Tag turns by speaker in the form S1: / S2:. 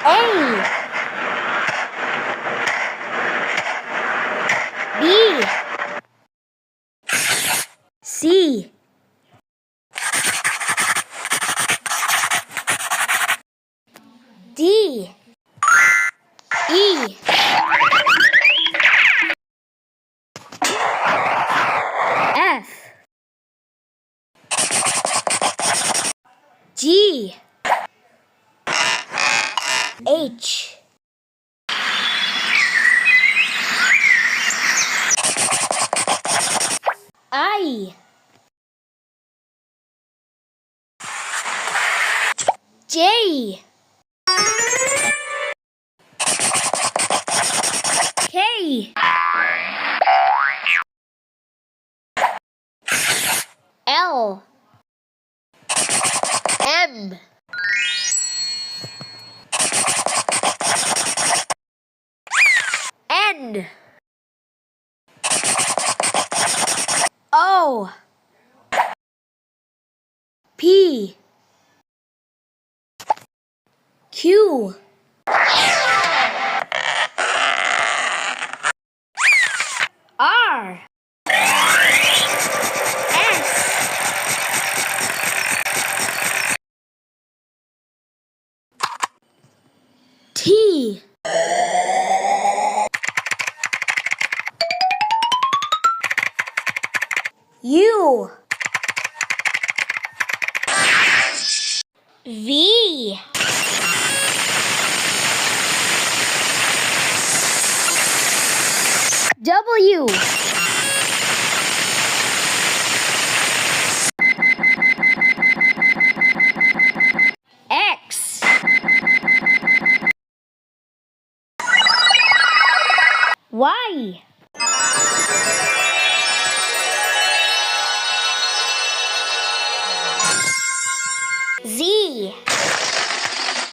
S1: A, B, C, D, E, F, G, H, I, J, K, L, M, N, O, P, Q, R, S, T, U, V, W, X, Y, Z,